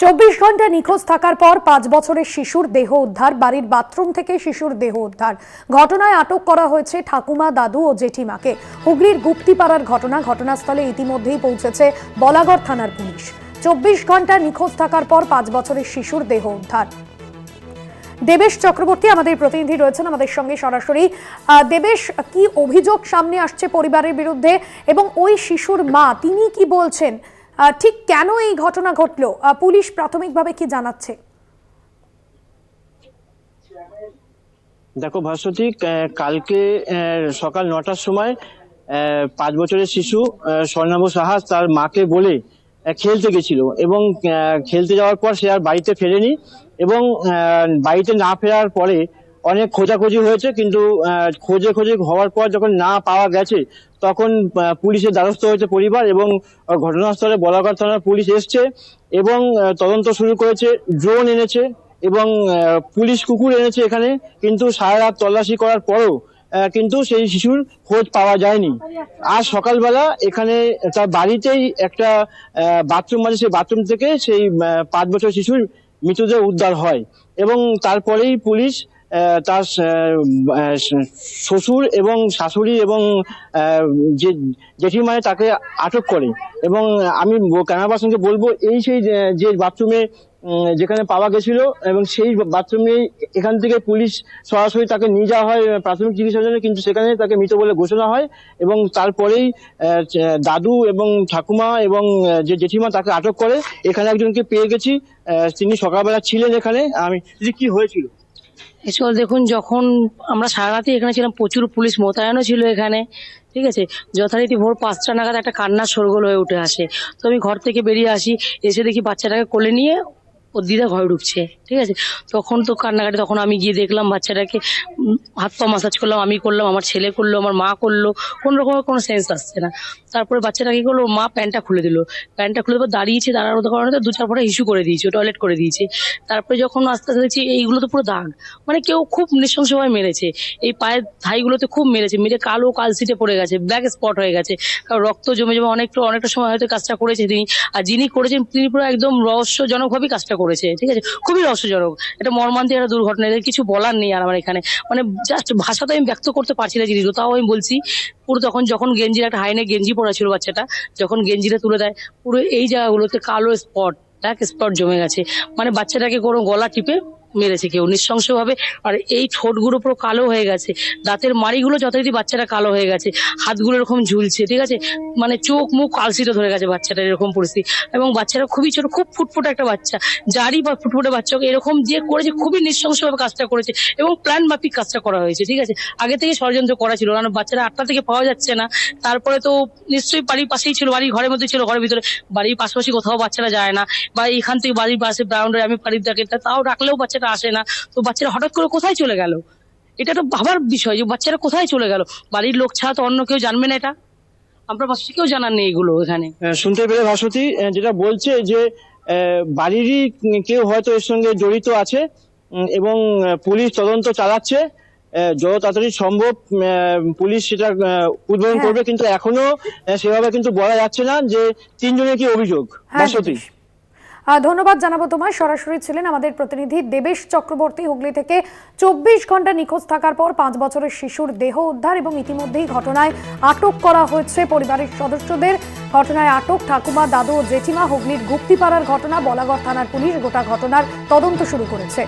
24 ঘন্টা নিখোঁজ থাকার পর 5 বছরের শিশুর দেহ উদ্ধার। বাড়ির বাথরুম থেকে শিশুর দেহ উদ্ধার। ঘটনায় আটক করা হয়েছে ঠাকুমা, দাদু ও জেঠিমাকে। হুগলির গুপ্তিপাড়ার ঘটনা। ঘটনাস্থলে ইতিমধ্যেই পৌঁছেছে বলাগড় থানার পুলিশ। 24 ঘন্টা নিখোঁজ থাকার পর 5 বছরের শিশুর দেহ উদ্ধার। দেবেশ চক্রবর্তী আমাদের প্রতিনিধি রয়েছেন আমাদের সঙ্গে সরাসরি। দেবেশ, কি অভিযোগ সামনে আসছে পরিবারের বিরুদ্ধে এবং ওই শিশুর মা তিনি কি বলছেন? ঠিক কেন এই ঘটনা ঘটলো, পুলিশ প্রাথমিকভাবে কি জানাচ্ছে? দেখো ভাস্বতী, কালকে সকাল 9টার সময় 5 বছরের শিশু স্বর্ণাভ সাহা তার মাকে বলে খেলতে গেছিল এবং খেলতে যাওয়ার পর সে আর বাড়িতে ফেরেনি এবং বাড়িতে না ফেরার পরে অনেক খোঁজাখুঁজি হয়েছে, কিন্তু খোঁজে হওয়ার পর যখন না পাওয়া গেছে তখন পুলিশের দ্বারস্থ হয়েছে পরিবার এবং ঘটনাস্থলে বলাগড় থানার পুলিশ এসছে এবং তদন্ত শুরু করেছে। ড্রোন এনেছে এবং পুলিশ কুকুর এনেছে এখানে, কিন্তু সারা রাত তল্লাশি করার পরও কিন্তু সেই শিশুর খোঁজ পাওয়া যায়নি। আজ সকালবেলা এখানে তার বাড়িতেই একটা বাথরুম আছে, সেই বাথরুম থেকে সেই 5 বছর শিশুর মৃতদেহ উদ্ধার হয় এবং তারপরেই পুলিশ তার শ্বশুর এবং শাশুড়ি এবং জেঠিমায় তাকে আটক করে। এবং আমি ক্যামেরা পার্সনকে বলবো, এই সেই যে বাথরুমে যেখানে পাওয়া গেছিল এবং সেই বাথরুমে এখান থেকে পুলিশ সরাসরি তাকে নিয়ে যাওয়া হয় প্রাথমিক চিকিৎসার জন্য, কিন্তু সেখানে তাকে মৃত বলে ঘোষণা হয় এবং তারপরেই দাদু এবং ঠাকুমা এবং যে জেঠিমা তাকে আটক করে। এখানে একজনকে পেয়ে গেছি, তিনি সকালবেলা ছিলেন এখানে। আমি কি হয়েছিল এসব দেখুন, যখন আমরা সারা রাতে এখানে ছিলাম, প্রচুর পুলিশ মোতায়েনও ছিল এখানে, ঠিক আছে। যথারীতি ভোর 5টা নাগাদ একটা কান্নার শোরগোল হয়ে উঠে আসে। তো আমি ঘর থেকে বেরিয়ে আসি, এসে দেখি বাচ্চাটাকে কোলে নিয়ে ওর দিদা ঘরে ঢুকছে, ঠিক আছে। তখন তো কান্নাকাটি, তখন আমি গিয়ে দেখলাম বাচ্চাটাকে, হাত পা মাসাজ করলাম, আমি করলাম, আমার ছেলে করলো, আমার মা করলো, কোন রকমের কোনো সেন্স আসছে না। তারপরে বাচ্চাটা কি করলো, মা প্যান্টটা খুলে দিল, প্যান্টটা খুলে দেওয়ার দাঁড়িয়েছে, দাঁড়ানোর কারণে 2-4 ফোঁটা ইস্যু করে দিয়েছে, টয়লেট করে দিয়েছে। তারপরে যখন আস্তে আস্তে দেখছি এইগুলো তো পুরো দাগ, মানে কেউ খুব নৃশংসভাবে মেরেছে। এই পায়ের ধাইগুলোতে খুব মেরেছে, মেরে কালো কালশিটে পড়ে গেছে, ব্ল্যাক স্পট হয়ে গেছে, কারণ রক্ত জমে জমে অনেকটা সময় হয়তো কাজটা করেছে তিনি। আর যিনি করেছেন তিনি পুরো একদম রহস্যজনকভাবে কাজটা করেছে, ঠিক আছে, খুবই রহস্যজনক। এটা মর্মান্তিক একটা দুর্ঘটনা, এদের কিছু বলার নেই। আর আমার এখানে মানে জাস্ট ভাষাতে আমি ব্যক্ত করতে পারছি না জিনিসগুলো, তাও আমি বলছি। পুরো যখন গেঞ্জির একটা হাইনে গেঞ্জি পরা ছিল বাচ্চাটা, যখন গেঞ্জিটা তুলে দেয়, পুরো এই জায়গাগুলোতে কালো স্পট, ব্ল্যাক স্পট জমে গেছে। মানে বাচ্চাটাকে কোনো গলা টিপে মেরেছে কেউ নৃশংসভাবে। আর এই ঠোঁটগুলো পুরো কালো হয়ে গেছে, দাঁতের মাড়িগুলো যথারীতি বাচ্চাটা কালো হয়ে গেছে, হাতগুলো এরকম ঝুলছে, ঠিক আছে, মানে চোখ মুখ কালশিটে ধরে গেছে বাচ্চাটার, এরকম পরিস্থিতি। এবং বাচ্চাটা খুবই ছোট, খুব ফুটফুটে একটা বাচ্চা, যারই বা ফুটফুটে বাচ্চাকে এরকম যে করেছে, খুবই নৃশংসভাবে কাজটা করেছে এবং প্ল্যান মাফিক কাজটা করা হয়েছে, ঠিক আছে। আগে থেকে ষড়যন্ত্র করা ছিল, কারণ বাচ্চারা 8টা থেকে পাওয়া যাচ্ছে না। তারপরে তো নিশ্চয়ই বাড়ির পাশেই ছিল, বাড়ির ঘরের মধ্যে ছিল, ঘরের ভিতরে, বাড়ির পাশাপাশি কোথাও বাচ্চারা যায় না, বা এখান থেকে বাড়ির পাশে বাউন্ডারি আমি বাড়ির দেখে, তাও ডাকলেও বাচ্চাটা আসে না। তো বাচ্চারা হঠাৎ করে কোথায় চলে গেল, এটা তো ভাবার বিষয় যে বাচ্চারা কোথায় চলে গেল। বাড়ির লোক ছাড়া তো অন্য কেউ জানবে না এটা, আমরা পাশে কেউ জানার নেই এগুলো এখানে। শুনতে পেরে ভাস্বতী যেটা বলছে যে বাড়িরই কেউ হয়তো এর সঙ্গে জড়িত আছে এবং পুলিশ তদন্ত চালাচ্ছে। যত তাড়াতাড়ি সম্ভব পুলিশ সেটা উদ্বোধন করবে, কিন্তু এখনো সেভাবে কিন্তু বলা যাচ্ছে না যে 3 জনের কি অভিযোগ। ভাস্বতী, ধন্যবাদ জানাবো তোমায়। সরাসরি ছিলেন আমাদের প্রতিনিধি দেবেশ চক্রবর্তী হুগলি থেকে। 24 ঘন্টা নিখোঁজ থাকার পর 5 বছরের শিশুর দেহ উদ্ধার এবং ইতিমধ্যেই ঘটনায় আটক করা হয়েছে পরিবারের সদস্যদের। ঘটনায় আটক ঠাকুমা, দাদু ও জেঠিমা। হুগলির গুপ্তিপাড়ার ঘটনা। বলাগড় থানার পুলিশ গোটা ঘটনার তদন্ত শুরু করেছে।